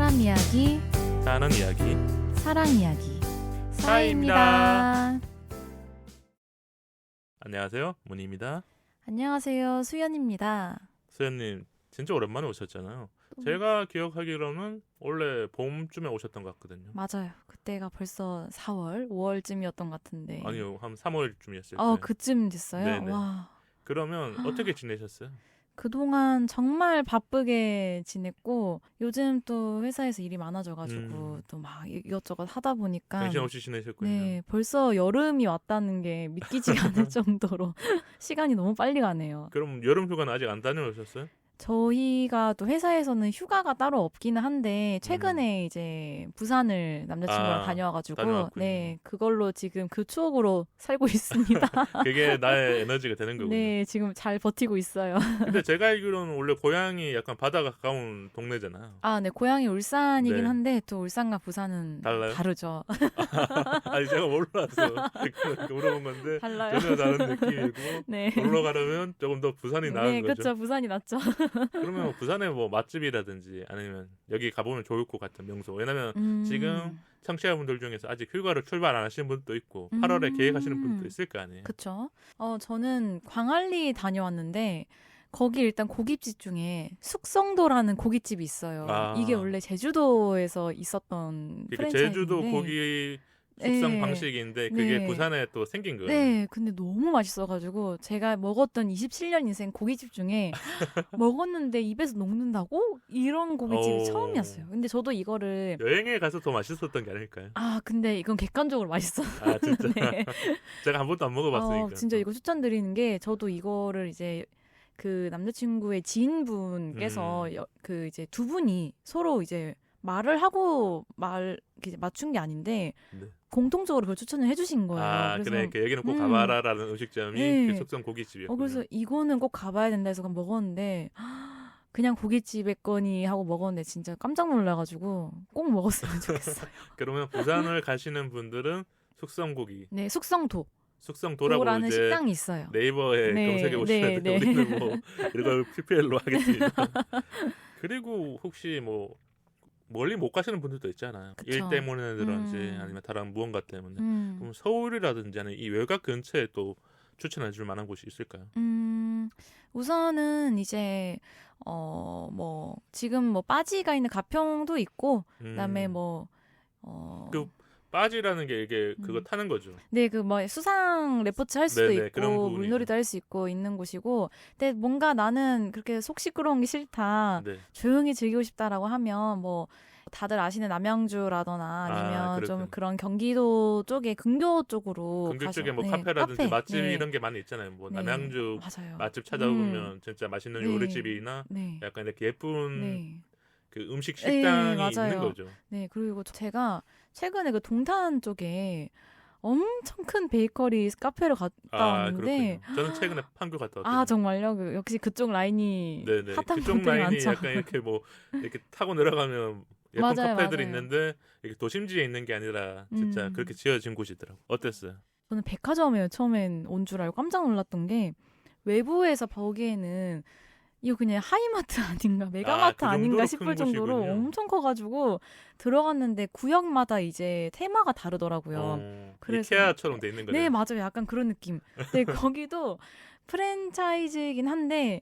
사람 이야기, 사는 이야기 사랑 이야기, 사이입니다. 안녕하세요, 문희입니다. 안녕하세요, 수연입니다. 수연님 진짜 오랜만에 오셨잖아요. 제가 기억하기로는 원래 봄쯤에 오셨던 것 같거든요. 맞아요. 그때가 벌써 4월, 5월쯤이었던 것 같은데. 아니요, 한 3월쯤이었을 거예요. 그쯤 됐어요? 네네. 와. 그러면 어떻게 지내셨어요? 그동안 정말 바쁘게 지냈고 요즘 또 회사에서 일이 많아져가지고 또 막 이것저것 하다 보니까 정신없이 지내셨군요. 네, 벌써 여름이 왔다는 게 믿기지가 않을 정도로 시간이 너무 빨리 가네요. 그럼 여름 휴가는 아직 안 다녀오셨어요? 저희가 또 회사에서는 휴가가 따로 없기는 한데 최근에 이제 부산을 남자친구랑 다녀와가지고 다녀왔군요. 네, 그걸로 지금 그 추억으로 살고 있습니다. 그게 나의 에너지가 되는 거군요. 네, 지금 잘 버티고 있어요. 근데 제가 알기로는 원래 고향이 약간 바다가 가까운 동네잖아요. 아, 네, 고향이 울산이긴 네. 한데 또 울산과 부산은 달라요? 다르죠. 아니 제가 몰라서 이렇게 물어본 건데 달라요. 전혀 다른 느낌이고 네. 놀러 가려면 조금 더 부산이 나은 네, 거죠. 그렇죠. 부산이 낫죠. 그러면 부산에 뭐 맛집이라든지 아니면 여기 가보면 좋을 것 같은 명소. 왜냐면 지금 청취자분들 중에서 아직 휴가를 출발 안 하시는 분도 있고 8월에 계획하시는 분도 있을 거 아니에요. 그렇죠. 저는 광안리 다녀왔는데 거기 일단 고깃집 중에 숙성도라는 고깃집이 있어요. 아. 이게 원래 제주도에서 있었던 그러니까 프랜차이즈인데 제주도 고기 숙성 네. 방식인데 그게 네. 부산에 또 생긴 거예요. 네, 근데 너무 맛있어가지고 제가 먹었던 27년 인생 고깃집 중에 먹었는데 입에서 녹는다고? 이런 고깃집이 오. 처음이었어요. 근데 저도 이거를 여행에 가서 더 맛있었던 게 아닐까요? 근데 이건 객관적으로 맛있어요. 아 진짜 네. 제가 한 번도 안 먹어봤으니까. 진짜 이거 추천드리는 게 저도 이거를 이제 그 남자친구의 지인분께서 그 이제 두 분이 서로 이제 말을 하고 이렇게 맞춘 게 아닌데 네. 공통적으로 그걸 추천을 해주신 거예요. 그래서 그래 그 여기는 꼭 음. 가봐라라는 음식점이 네. 그 숙성 고깃집이었군요. 그래서 이거는 꼭 가봐야 된다 해서 먹었는데 그냥 고깃집에 거니 하고 먹었는데 진짜 깜짝 놀라가지고 꼭 먹었으면 좋겠어요. 그러면 부산을 가시는 분들은 숙성고기, 네, 숙성도. 숙성도라고 도라는 이제 식당이 있어요. 네이버에 네, 검색해 보시면 네, 우리는 뭐 이걸 PPL로 하겠습니다. 그리고 혹시 뭐 멀리 못 가시는 분들도 있잖아요. 그쵸. 일 때문에든지 아니면 다른 무언가 때문에. 그럼 서울이라든지 아니면 이 외곽 근처에 또 추천해 줄 만한 곳이 있을까요? 우선은 이제 뭐 지금 뭐 빠지가 있는 가평도 있고 그다음에 그 빠지라는 게 이게 그거 타는 거죠. 네, 그 뭐 수상 레포츠 할 수도 네네, 그런 있고 부분이죠. 물놀이도 할 수 있고 있는 곳이고, 근데 뭔가 나는 그렇게 속 시끄러운 게 싫다, 네. 조용히 즐기고 싶다라고 하면 뭐 다들 아시는 남양주라거나 아니면 좀 그렇군요. 그런 경기도 쪽에 근교 쪽으로 근교 가서 쪽에 뭐 네, 카페라든지 카페, 맛집 네. 이런 게 많이 있잖아요. 뭐 네, 남양주 맞아요. 맛집 찾아보면 진짜 맛있는 네. 요리집이나 네. 약간 이렇게 예쁜 네. 그 음식 네, 식당이 맞아요. 있는 거죠. 네, 그리고 제가 최근에 그 동탄 쪽에 엄청 큰 베이커리 카페를 갔다 왔는데 그렇군요. 저는 최근에 판교 갔다 왔거든요. 정말요? 역시 그쪽 라인이 네네. 핫한 그쪽 분들이 라인이 많죠. 약간 이렇게 뭐 이렇게 타고 내려가면 예쁜 맞아요, 카페들이 맞아요. 있는데 이게 도심지에 있는 게 아니라 진짜 그렇게 지어진 곳이더라고. 어땠어요? 저는 백화점에 처음엔 온 줄 알고 깜짝 놀랐던 게 외부에서 보기에는 이거 그냥 하이마트 아닌가 메가마트 그 아닌가 정도로 싶을 큰 정도로 곳이군요. 엄청 커가지고 들어갔는데 구역마다 이제 테마가 다르더라고요. 그래서- 이케아처럼 돼 있는 거네요. 네, 맞아요. 약간 그런 느낌. 네, 거기도 프랜차이즈이긴 한데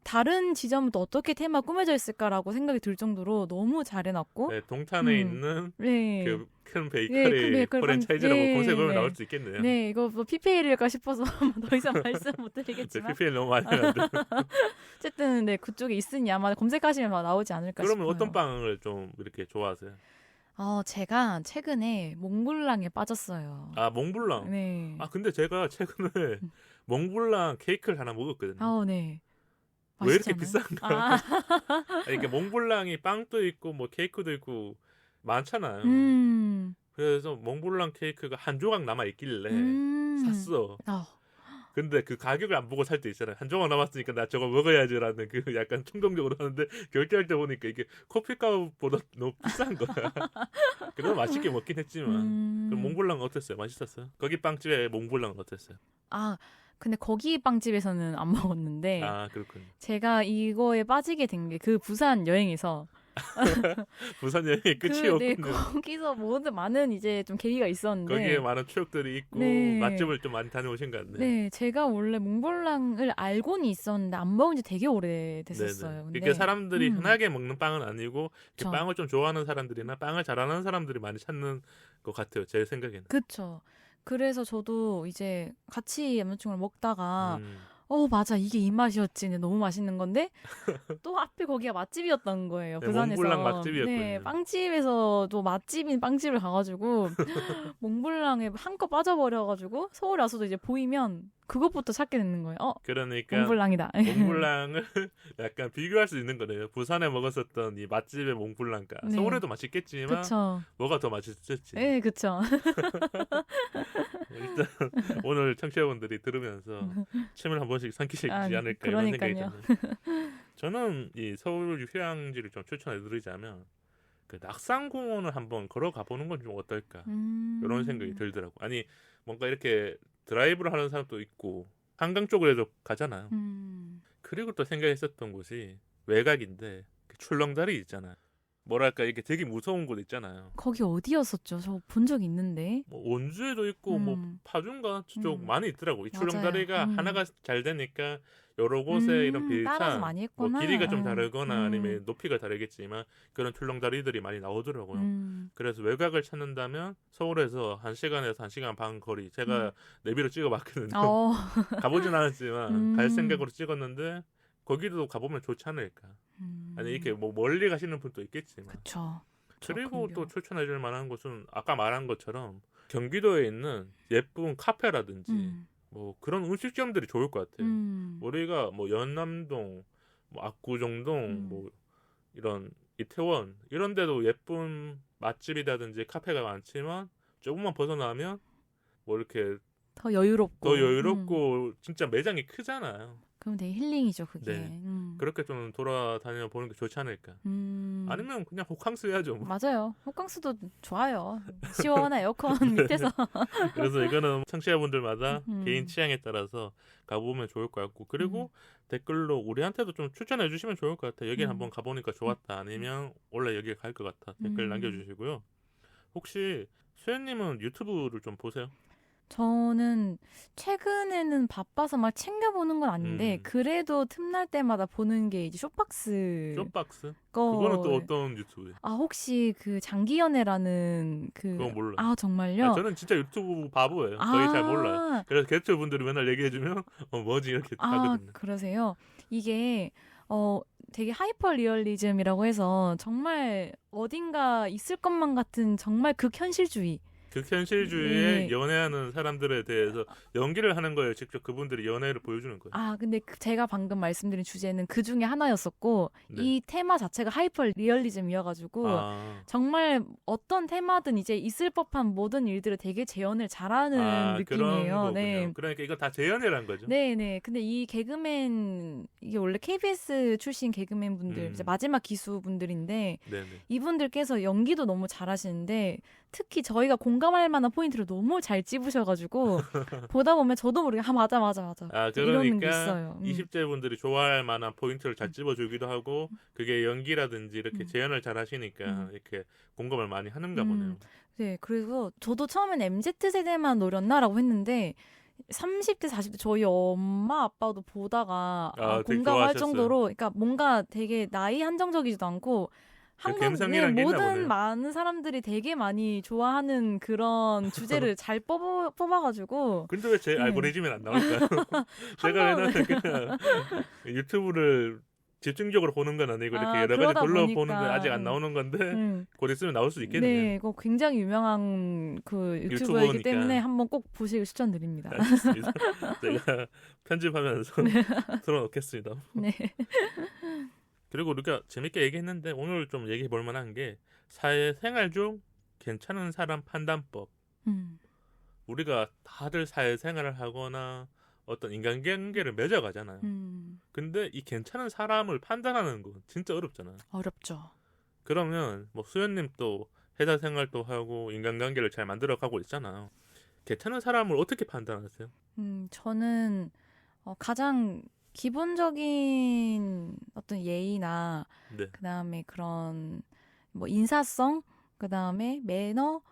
다른 지점은 또 어떻게 테마 꾸며져 있을까라고 생각이 들 정도로 너무 잘 해놨고 네, 동탄에 있는 네. 그 큰 큰 베이커리 베이커리 프랜차이즈라고 네, 검색하면 네. 나올 수 있겠네요. 네, 이거 뭐 PPL일까 싶어서 더 이상 말씀 못 드리겠지만 PPL 너무 많이 하는데. 어쨌든 네, 그쪽에 있으니 아마 검색하시면 나오지 않을까 그러면 싶어요. 어떤 빵을 좀 이렇게 좋아하세요? 제가 최근에 몽블랑에 빠졌어요. 몽블랑. 네. 근데 제가 최근에 몽블랑 케이크를 하나 먹었거든요. 네. 왜 이렇게 맛있잖아요. 비싼가? 이렇게 몽블랑이 빵도 있고 뭐 케이크도 있고 많잖아요. 그래서 몽블랑 케이크가 한 조각 남아 있길래 샀어. 근데 그 가격을 안 보고 살 때 있잖아요. 한 조각 남았으니까 나 저거 먹어야지라는 그 약간 충동적으로 하는데 결제할 때 보니까 이게 커피값보다 너무 비싼 거야. 그래도 맛있게 먹긴 했지만. 그럼 몽블랑 어땠어요? 맛있었어요? 거기 빵집에 몽블랑은 어땠어요? 근데 거기 빵집에서는 안 먹었는데 그렇군요. 제가 이거에 빠지게 된 게 그 부산 여행에서 부산 여행이 끝이 없군요. 네, 거기서 모든 많은 이제 좀 계기가 있었는데 거기에 많은 추억들이 있고 네. 맛집을 좀 많이 다녀오신 것 같네요. 네, 제가 원래 몽블랑을 알고는 있었는데 안 먹은 지 되게 오래됐었어요. 근데 그러니까 사람들이 흔하게 먹는 빵은 아니고 그쵸. 빵을 좀 좋아하는 사람들이나 빵을 잘하는 사람들이 많이 찾는 것 같아요. 제 생각에는. 그렇죠. 그래서 저도 이제 같이 남자친구랑 먹다가 음. 맞아, 이게 이 맛이었지. 근데 너무 맛있는 건데 또 앞에 거기가 맛집이었던 거예요. 네, 부산에서. 몽블랑 맛집이었군요. 네, 빵집에서도 맛집인 빵집을 가가지고 몽블랑에 한껏 빠져버려가지고 서울에 와서도 이제 보이면 그것부터 찾게 되는 거예요. 그러니까 몽블랑이다. 몽블랑을 약간 비교할 수 있는 거네요. 부산에 먹었었던 이 맛집의 몽블랑과 네. 서울에도 맛있겠지만 그쵸. 뭐가 더 맛있을지. 네, 그쵸. 일단 오늘 청취자분들이 들으면서 침을 한 번씩 삼키시지 않을까 이런 생각이 드네요. 저는 이 서울 휴양지를 좀 추천해드리자면 그 낙산공원을 한번 걸어가 보는 건 좀 어떨까 이런 생각이 들더라고. 아니 뭔가 이렇게 드라이브를 하는 사람도 있고 한강 쪽으로도 가잖아요. 그리고 또 생각했었던 곳이 외곽인데 그 출렁다리 있잖아요. 뭐랄까 이게 되게 무서운 곳 있잖아요. 거기 어디였었죠? 저 본 적 있는데. 뭐 온주에도 있고 뭐 파주인가 쪽 많이 있더라고. 이 맞아요. 출렁다리가 하나가 잘 되니까 여러 곳에 이런 따라서 비슷한 많이 뭐 했구나. 길이가 좀 다르거나 아니면 높이가 다르겠지만 그런 출렁다리들이 많이 나오더라고요. 그래서 외곽을 찾는다면 서울에서 1시간에서 1시간 반 거리 제가 내비로 찍어봤거든요. 가보진 않았지만 갈 생각으로 찍었는데 거기도 가보면 좋지 않을까. 아니 이렇게 뭐 멀리 가시는 분도 있겠지만. 그쵸. 그리고 또 추천해줄 만한 곳은 아까 말한 것처럼 경기도에 있는 예쁜 카페라든지 뭐 그런 음식점들이 좋을 것 같아요. 우리가 뭐 연남동, 뭐 압구정동, 뭐 이런 이태원 이런 데도 예쁜 맛집이라든지 카페가 많지만 조금만 벗어나면 뭐 이렇게 더 여유롭고 진짜 매장이 크잖아요. 그럼 되게 힐링이죠, 그게. 네. 그렇게 좀 돌아다녀 보는 게 좋지 않을까. 아니면 그냥 호캉스 해야죠. 뭐. 맞아요. 호캉스도 좋아요. 시원한 에어컨 밑에서. 그래서 이거는 청취자분들마다 개인 취향에 따라서 가보면 좋을 것 같고 그리고 댓글로 우리한테도 좀 추천해 주시면 좋을 것 같아요. 여기 한번 가보니까 좋았다. 아니면 원래 여기 갈 것 같아. 댓글 남겨주시고요. 혹시 수현님은 유튜브를 좀 보세요? 저는 최근에는 바빠서 막 챙겨보는 건 아닌데 그래도 틈날 때마다 보는 게 이제 쇼박스. 쇼박스? 그거는 또 어떤 유튜브예요? 혹시 그 장기연애라는 그건 몰라요. 정말요? 저는 진짜 유튜브 바보예요. 거의 잘 몰라요. 그래서 게스트분들이 맨날 얘기해주면 뭐지 이렇게 하거든요. 그러세요? 이게 되게 하이퍼 리얼리즘이라고 해서 정말 어딘가 있을 것만 같은 정말 극현실주의. 극현실주의에 연애하는 사람들에 대해서 연기를 하는 거예요. 직접 그분들이 연애를 보여주는 거예요. 근데 제가 방금 말씀드린 주제는 그 중에 하나였었고 이 테마 자체가 하이퍼 리얼리즘이어가지고 정말 어떤 테마든 이제 있을 법한 모든 일들을 되게 재현을 잘하는 느낌이에요. 네. 그러니까 이거 다 재현이라는 거죠. 네네. 근데 이 개그맨 이게 원래 KBS 출신 개그맨 분들 이제 마지막 기수 분들인데 이분들께서 연기도 너무 잘하시는데 특히 저희가 공감할 만한 포인트를 너무 잘 찝으셔가지고 보다 보면 저도 모르게 맞아 그러니까 이러는 게 있어요. 20대 분들이 좋아할 만한 포인트를 잘 찝어주기도 하고 그게 연기라든지 이렇게 재현을 잘 하시니까 이렇게 공감을 많이 하는가 보네요. 네, 그래서 저도 처음엔 MZ세대만 노렸나라고 했는데 30대, 40대 저희 엄마 아빠도 보다가 공감할 정도로 그러니까 뭔가 되게 나이 한정적이지도 않고 한국의 모든 많은 사람들이 되게 많이 좋아하는 그런 주제를 잘 뽑아가지고. 근데 왜 제 알고리즘에 안 나올까요? 제가 왜냐면 그냥 유튜브를 집중적으로 보는 건 아니고 이렇게 여러 가지 둘러보는데 아직 안 나오는 건데 곧 있으면 나올 수도 있겠네요. 네, 이거 굉장히 유명한 그 유튜버이기 때문에 한번 꼭 보시길 추천드립니다. 알겠습니다. 제가 편집하면서 틀어놓겠습니다. 네. 그리고 우리가 재밌게 얘기했는데 오늘 좀 얘기해 볼 만한 게 사회생활 중 괜찮은 사람 판단법. 우리가 다들 사회생활을 하거나 어떤 인간관계를 맺어가잖아요. 근데 이 괜찮은 사람을 판단하는 건 진짜 어렵잖아요. 어렵죠. 그러면 뭐 수연님 또 회사 생활도 하고 인간관계를 잘 만들어가고 있잖아요. 괜찮은 사람을 어떻게 판단하세요? 저는 가장 기본적인 어떤 예의나 네. 그다음에 그런 뭐 인사성, 그다음에 매너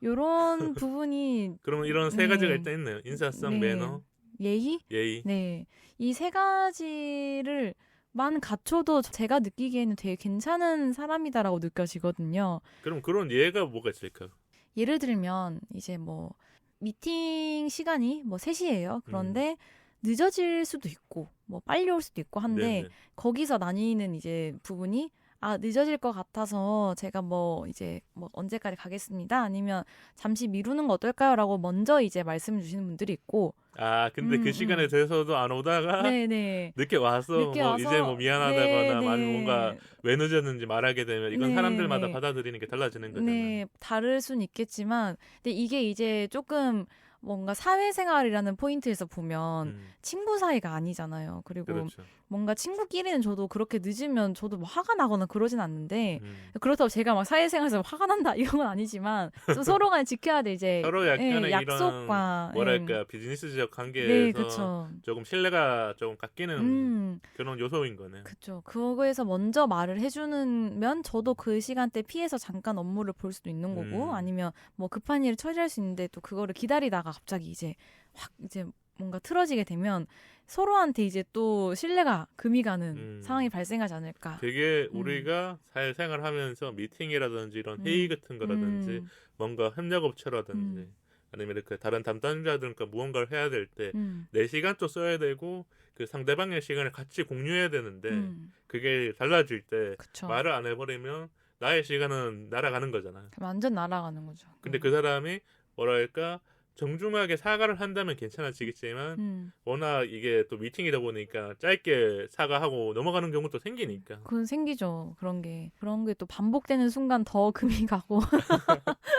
요런 부분이 그러면 이런 세 가지가 일단 있네요. 인사성, 매너, 예의? 예의. 네. 이 세 가지를 만 갖춰도 제가 느끼기에는 되게 괜찮은 사람이다라고 느껴지거든요. 그럼 그런 예가 뭐가 있을까? 예를 들면 이제 뭐 미팅 시간이 뭐 3시예요. 그런데 늦어질 수도 있고 뭐 빨리 올 수도 있고 한데 네네. 거기서 나뉘는 이제 부분이 늦어질 것 같아서 제가 뭐 이제 뭐 언제까지 가겠습니다. 아니면 잠시 미루는 거 어떨까요?라고 먼저 이제 말씀 주시는 분들이 있고. 근데 그 시간에 돼서도 안 오다가 네네. 늦게 와서 이제 뭐 미안하다거나 네네. 아니면 뭔가 왜 늦었는지 말하게 되면 이건 사람들마다 네네. 받아들이는 게 달라지는 거잖아요. 네, 다를 순 있겠지만 근데 이게 이제 조금 뭔가 사회생활이라는 포인트에서 보면 친구 사이가 아니잖아요. 그리고 그렇죠. 뭔가 친구끼리는 저도 그렇게 늦으면 저도 뭐 화가 나거나 그러진 않는데 그렇다고 제가 막 사회생활에서 화가 난다 이런 건 아니지만 좀 서로 간에 지켜야 돼 이제 서로 약간의 약속과 이런 뭐랄까 비즈니스적 관계에서 네, 그쵸. 조금 신뢰가 조금 깎이는 그런 요소인 거네요. 그렇죠. 그거에서 먼저 말을 해주면 저도 그 시간대 피해서 잠깐 업무를 볼 수도 있는 거고 아니면 뭐 급한 일을 처리할 수 있는데 또 그거를 기다리다가 갑자기 이제 확 이제 뭔가 틀어지게 되면 서로한테 이제 또 신뢰가 금이 가는 상황이 발생하지 않을까. 되게 우리가 사회생활하면서 미팅이라든지 이런 회의 같은 거라든지 뭔가 협력업체라든지 아니면 이렇게 다른 담당자들과 무언가를 해야 될 때 내 시간도 써야 되고 그 상대방의 시간을 같이 공유해야 되는데 그게 달라질 때 그쵸. 말을 안 해버리면 나의 시간은 날아가는 거잖아요. 완전 날아가는 거죠. 근데 그 사람이 뭐랄까 정중하게 사과를 한다면 괜찮아지겠지만 워낙 이게 또 미팅이다 보니까 짧게 사과하고 넘어가는 경우도 생기니까. 그건 생기죠. 그런 게 또 반복되는 순간 더 금이 가고.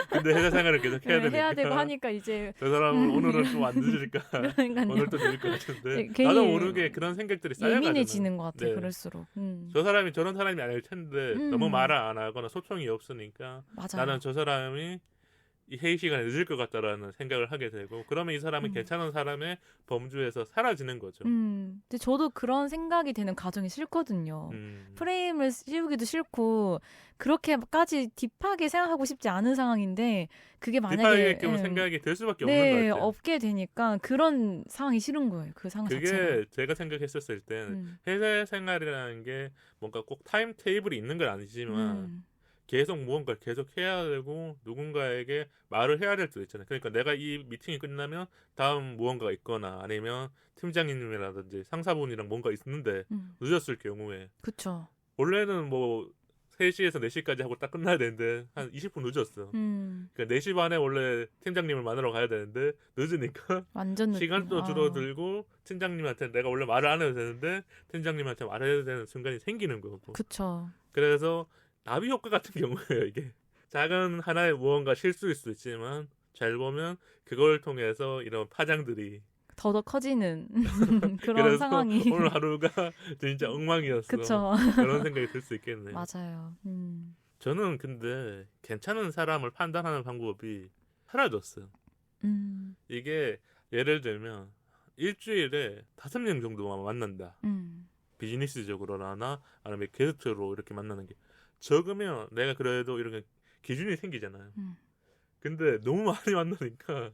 근데 회사 생활을 계속 해야 되니까. 해야 되고 하니까 이제 저 사람은 오늘은 좀 안 늦을까. 그러니까요. 오늘 또 늦을 것 같은데. 괜히 나도 모르게 그런 생각들이 쌓여가잖아요. 예민해지는 것 같아. 네. 그럴수록. 저 사람이 저런 사람이 아닐 텐데 너무 말을 안 하거나 소통이 없으니까 맞아요. 나는 저 사람이 이 회의 시간에 늦을 것 같다라는 생각을 하게 되고 그러면 이 사람은 괜찮은 사람의 범주에서 사라지는 거죠. 근데 저도 그런 생각이 되는 가정이 싫거든요. 프레임을 씌우기도 싫고 그렇게까지 딥하게 생각하고 싶지 않은 상황인데 그게 만약에 딥하게 생각이 될 수밖에 없는 것 같아요. 없게 되니까 그런 상황이 싫은 거예요. 그 상황 그게 자체가. 제가 생각했었을 땐 회사 생활이라는 게 뭔가 꼭 타임 테이블이 있는 건 아니지만 계속 무언가를 계속 해야 되고 누군가에게 말을 해야 될 수도 있잖아요. 그러니까 내가 이 미팅이 끝나면 다음 무언가가 있거나 아니면 팀장님이라든지 상사분이랑 뭔가 있는데 늦었을 경우에 그쵸. 원래는 뭐 3시에서 4시까지 하고 딱 끝나야 되는데 한 20분 늦었어. 그러니까 4시 반에 원래 팀장님을 만나러 가야 되는데 늦으니까 완전 시간도 줄어들고 팀장님한테 내가 원래 말을 안 해도 되는데 팀장님한테 말해야 되는 순간이 생기는 거고. 그쵸. 그래서 나비 효과 같은 경우예요. 이게 작은 하나의 무언가 실수일 수도 있지만 잘 보면 그걸 통해서 이런 파장들이 더더 커지는 그런 그래서 상황이 오늘 하루가 진짜 엉망이었어. 그쵸. 그런 생각이 들 수 있겠네요. 맞아요. 저는 근데 괜찮은 사람을 판단하는 방법이 사라졌어요. 이게 예를 들면 일주일에 5명 정도만 만난다. 비즈니스적으로나 아니면 게스트로 이렇게 만나는 게 적으면 내가 그래도 이런 기준이 생기잖아요. 근데 너무 많이 만나니까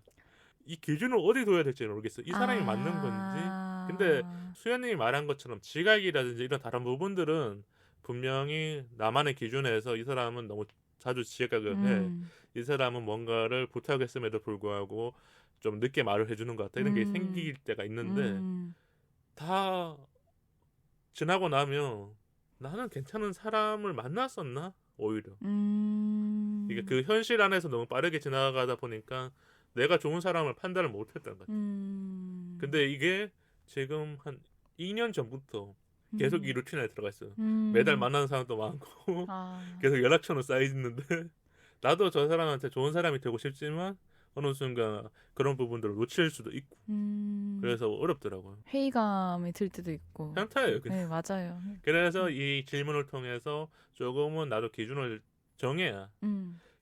이 기준을 어디 둬야 될지 모르겠어요. 이 사람이 맞는 건지. 근데 수연님이 말한 것처럼 지각이라든지 이런 다른 부분들은 분명히 나만의 기준에서 이 사람은 너무 자주 지각을 해. 이 사람은 뭔가를 부탁했음에도 불구하고 좀 늦게 말을 해주는 것 같다. 이런 게 생길 때가 있는데 다 지나고 나면 나는 괜찮은 사람을 만났었나? 오히려. 이게 그 현실 안에서 너무 빠르게 지나가다 보니까 내가 좋은 사람을 판단을 못했던 것 같아요. 근데 이게 지금 한 2년 전부터 계속 이 루틴에 들어가 있어요. 매달 만나는 사람도 많고 계속 연락처는 쌓이는데 나도 저 사람한테 좋은 사람이 되고 싶지만 어느 순간 그런 부분들을 놓칠 수도 있고 그래서 어렵더라고요. 회의감이 들 때도 있고. 현타예요. 네, 맞아요. 그래서 이 질문을 통해서 조금은 나도 기준을 정해야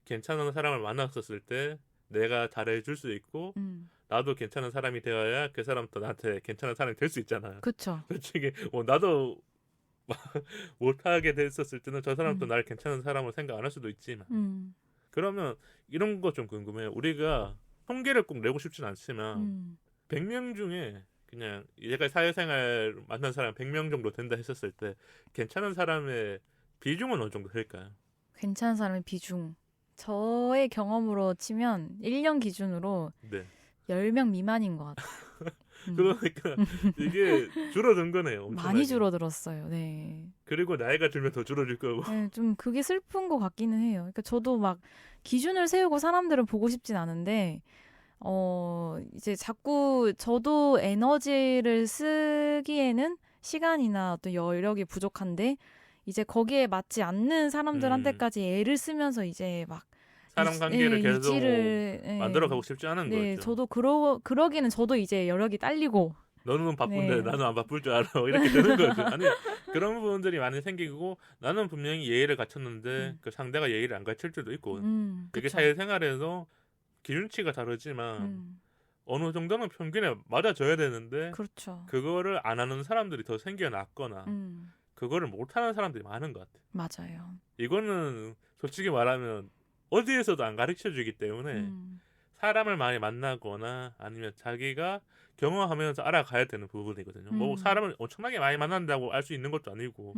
괜찮은 사람을 만났었을 때 내가 잘해줄 수 있고 나도 괜찮은 사람이 되어야 그 사람도 나한테 괜찮은 사람이 될 수 있잖아요. 그렇죠. 솔직히 나도 못하게 됐었을 때는 저 사람도 날 괜찮은 사람으로 생각 안 할 수도 있지만 그러면 이런 거 좀 궁금해요. 우리가 통계를 꼭 내고 싶진 않지만 100명 중에 그냥 얘가 사회생활 만난 사람 100명 정도 된다 했었을 때 괜찮은 사람의 비중은 어느 정도 될까요? 괜찮은 사람의 비중. 저의 경험으로 치면 1년 기준으로 네. 10명 미만인 것 같아요. 그러니까 이게 줄어든 거네요. 엄청나게. 많이 줄어들었어요. 네. 그리고 나이가 들면 더 줄어들 거고. 네, 좀 그게 슬픈 것 같기는 해요. 그러니까 저도 막 기준을 세우고 사람들을 보고 싶진 않은데 이제 자꾸 저도 에너지를 쓰기에는 시간이나 어떤 여력이 부족한데 이제 거기에 맞지 않는 사람들한테까지 애를 쓰면서 이제 막 사람 관계를 계속 유지를, 만들어가고 싶지 않은 네, 거죠. 저도 그러기는 저도 이제 여력이 딸리고 너는 바쁜데 네. 나는 안 바쁠 줄 알아. 이렇게 되는 거죠. 아니 그런 부분들이 많이 생기고 나는 분명히 예의를 갖췄는데 그 상대가 예의를 안 갖출 때도 있고 그게 사회생활에서 기준치가 다르지만 어느 정도는 평균에 맞아줘야 되는데 그렇죠. 그거를 안 하는 사람들이 더 생겨났거나 그거를 못하는 사람들이 많은 것 같아요. 맞아요. 이거는 솔직히 말하면 어디에서도 안 가르쳐주기 때문에 사람을 많이 만나거나 아니면 자기가 경험하면서 알아가야 되는 부분이거든요. 뭐 사람을 엄청나게 많이 만난다고 알 수 있는 것도 아니고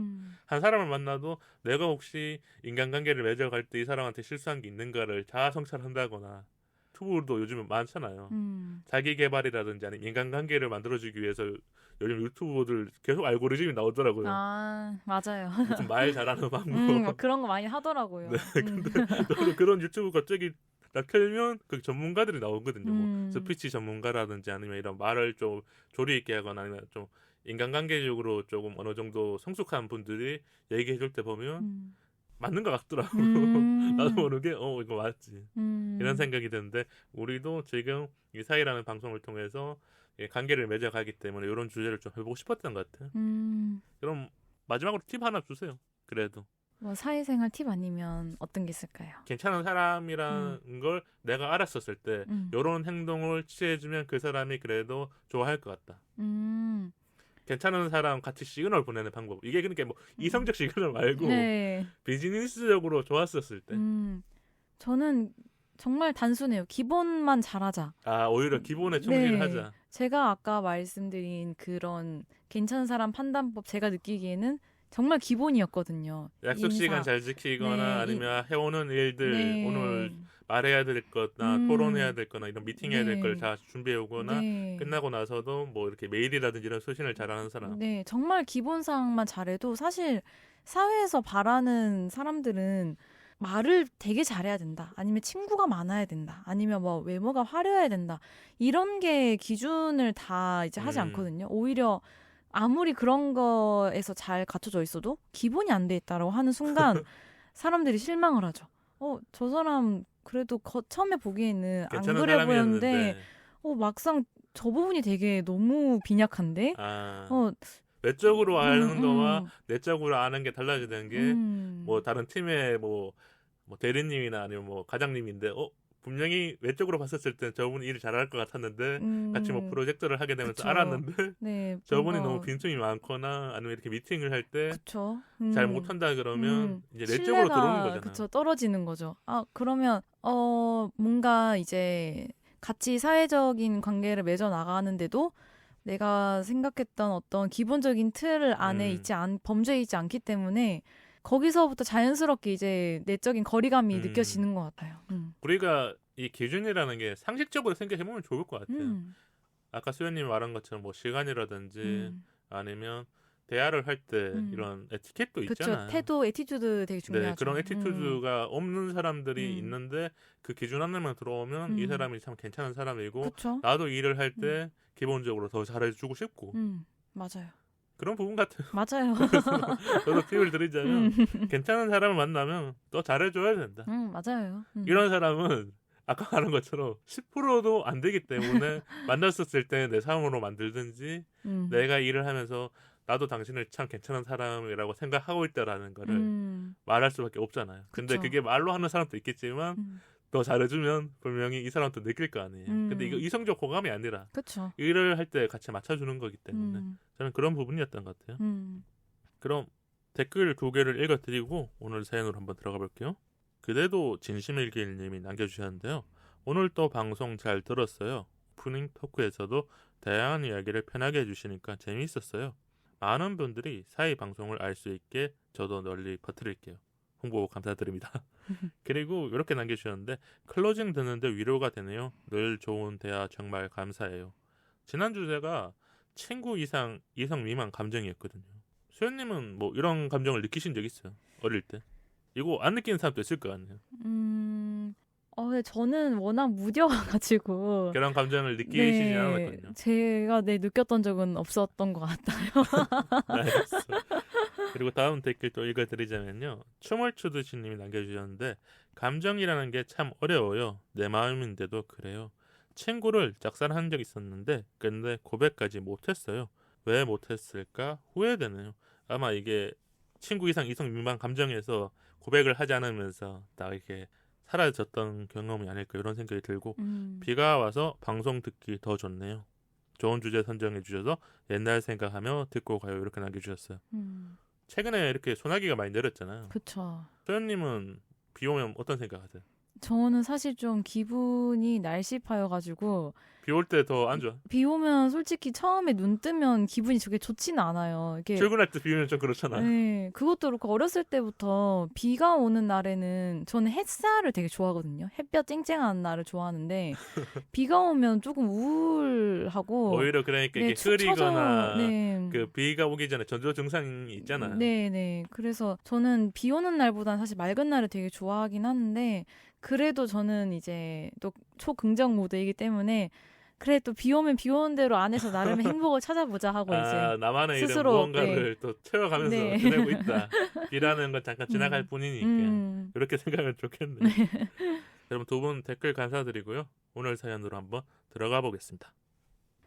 한 사람을 만나도 내가 혹시 인간관계를 맺어갈 때 이 사람한테 실수한 게 있는가를 자아 성찰한다거나 튜브도 요즘은 많잖아요. 자기 개발이라든지 아니면 인간관계를 만들어주기 위해서 요즘 유튜브들 계속 알고리즘이 나오더라고요. 아, 맞아요. 무슨 말 잘하는 방법. 그런 거 많이 하더라고요. 네, 근데 저도 그런 유튜브 갑자기 딱 틀면 그 전문가들이 나오거든요. 뭐 스피치 전문가라든지 아니면 이런 말을 좀 조리 있게 하거나 아니면 좀 인간관계적으로 조금 어느 정도 성숙한 분들이 얘기해줄 때 보면 맞는 것 같더라고. 나도 모르게 이거 맞지. 이런 생각이 드는데 우리도 지금 이 사이라는 방송을 통해서 관계를 맺어가기 때문에 이런 주제를 좀 해보고 싶었던 것 같아요. 그럼 마지막으로 팁 하나 주세요. 그래도. 뭐 사회생활 팁 아니면 어떤 게 있을까요? 괜찮은 사람이라는 걸 내가 알았었을 때 이런 행동을 취해주면 그 사람이 그래도 좋아할 것 같다. 괜찮은 사람 같이 시그널 보내는 방법. 이게 그러니까 뭐 이성적 시그널 말고 네. 비즈니스적으로 좋았었을 때. 저는 정말 단순해요. 기본만 잘하자. 아, 오히려 기본에 충실하자. 네. 제가 아까 말씀드린 그런 괜찮은 사람 판단법 제가 느끼기에는 정말 기본이었거든요. 약속 시간 잘 지키거나 네. 아니면 해오는 일들 네. 오늘 말해야 될 거나 토론해야 될 거나 이런 미팅해야 될 걸 다 준비해 오거나 끝나고 나서도 뭐 이렇게 메일이라든지 이런 소신을 잘하는 사람. 네, 정말 기본사항만 잘해도 사실 사회에서 바라는 사람들은 말을 되게 잘해야 된다. 아니면 친구가 많아야 된다. 아니면 뭐 외모가 화려해야 된다. 이런 게 기준을 다 이제 하지 않거든요. 오히려 아무리 그런 거에서 잘 갖춰져 있어도 기본이 안 돼 있다라고 하는 순간 사람들이 실망을 하죠. 저 사람 그래도 처음에 보기에는 안 그래 보였는데 막상 저 부분이 되게 너무 빈약한데 외적으로 아는 거와 내적으로 아는 게 달라지는 게 뭐 다른 팀의 뭐 대리님이나 아니면 뭐 과장님인데 분명히 외적으로 봤었을 때 저분이 일을 잘할 것 같았는데 같이 뭐 프로젝트를 하게 되면서 그쵸. 알았는데 네, 저분이 너무 빈틈이 많거나 아니면 이렇게 미팅을 할 때 잘 못한다 그러면 이제 내적으로 들어오는 거잖아요. 그쵸, 떨어지는 거죠. 그러면 뭔가 이제 같이 사회적인 관계를 맺어 나가는데도 내가 생각했던 어떤 기본적인 틀 안에 범죄에 있지 않기 때문에 거기서부터 자연스럽게 이제 내적인 거리감이 느껴지는 것 같아요. 우리가 이 기준이라는 게 상식적으로 생각해보면 좋을 것 같아요. 아까 수연님이 말한 것처럼 뭐 시간이라든지 아니면 대화를 할 때 이런 에티켓도 있잖아요. 태도, 에티튜드 되게 중요하죠. 네, 그런 에티튜드가 없는 사람들이 있는데 그 기준 안에만 들어오면 이 사람이 참 괜찮은 사람이고 그쵸? 나도 일을 할 때 기본적으로 더 잘해주고 싶고 맞아요. 그런 부분 같아요. 맞아요. 저도 팁을 드리자면 괜찮은 사람을 만나면 더 잘해줘야 된다. 맞아요. 이런 사람은 아까 말한 것처럼 10%도 안 되기 때문에 만났었을 때 내 삶으로 만들든지 내가 일을 하면서 나도 당신을 참 괜찮은 사람이라고 생각하고 있다라는 거를 말할 수밖에 없잖아요. 근데 그게 말로 하는 사람도 있겠지만 더 잘해주면 분명히 이 사람도 느낄 거 아니에요. 근데 이거 이성적 호감이 아니라 일을 할 때 같이 맞춰주는 거기 때문에 저는 그런 부분이었던 것 같아요. 그럼 댓글 2개를 읽어드리고 오늘 사연으로 한번 들어가 볼게요. 그대도 진심일기일님이 남겨주셨는데요. 오늘 또 방송 잘 들었어요. 오프닝 토크에서도 다양한 이야기를 편하게 해주시니까 재미있었어요. 많은 분들이 사이 방송을 알 수 있게 저도 널리 퍼뜨릴게요. 홍보 감사드립니다. 그리고 이렇게 남겨주셨는데 클로징 듣는데 위로가 되네요. 늘 좋은 대화 정말 감사해요. 지난 주제가 친구 이상 이성 미만 감정이었거든요. 수연님은 뭐 이런 감정을 느끼신 적 있어요? 어릴 때? 이거 안 느끼는 사람도 있을 것 같네요. 근데 저는 워낙 무뎌가지고 그런 감정을 느끼시지 네, 않았거든요. 제가 느꼈던 적은 없었던 것 같아요. 알겠어. 그리고 다음 댓글 또 읽어드리자면요. 춤을 추듯이 님이 남겨주셨는데 감정이라는 게 참 어려워요. 내 마음인데도 그래요. 친구를 짝사랑한 적 있었는데 근데 고백까지 못했어요. 왜 못했을까 후회되네요. 아마 이게 친구 이상 이성 미만 감정에서 고백을 하지 않으면서 딱 이렇게 사라졌던 경험이 아닐까 이런 생각이 들고 비가 와서 방송 듣기 더 좋네요. 좋은 주제 선정해 주셔서 옛날 생각하며 듣고 가요 이렇게 남겨주셨어요. 최근에 이렇게 소나기가 많이 내렸잖아요. 그쵸. 소연님은 비 오면 어떤 생각하세요? 저는 사실 좀 기분이 날씨파여가지고 비 올 때 더 안 좋아? 비 오면 솔직히 처음에 눈 뜨면 기분이 저게 좋지는 않아요. 이게 출근할 때 비 오면 좀 그렇잖아요. 네, 그것도 그렇고 어렸을 때부터 비가 오는 날에는 저는 햇살을 되게 좋아하거든요. 햇볕 쨍쨍한 날을 좋아하는데 비가 오면 조금 우울하고 오히려 그러니까 네, 이게 축 처져, 흐리거나 네. 그 비가 오기 전에 전조 증상이 있잖아요. 네. 그래서 저는 비 오는 날보다는 사실 맑은 날을 되게 좋아하긴 하는데 그래도 저는 이제 또 초긍정 모드이기 때문에 그래 또 비 오면 비 오는 대로 안에서 나름의 행복을 찾아보자 하고 이제 나만의 스스로, 이런 무언가를 또 채워가면서 네. 지내고 있다. 비라는 건 잠깐 지나갈 뿐이니까 이렇게 생각하면 좋겠네요. 여러분 2분 댓글 감사드리고요. 오늘 사연으로 한번 들어가 보겠습니다.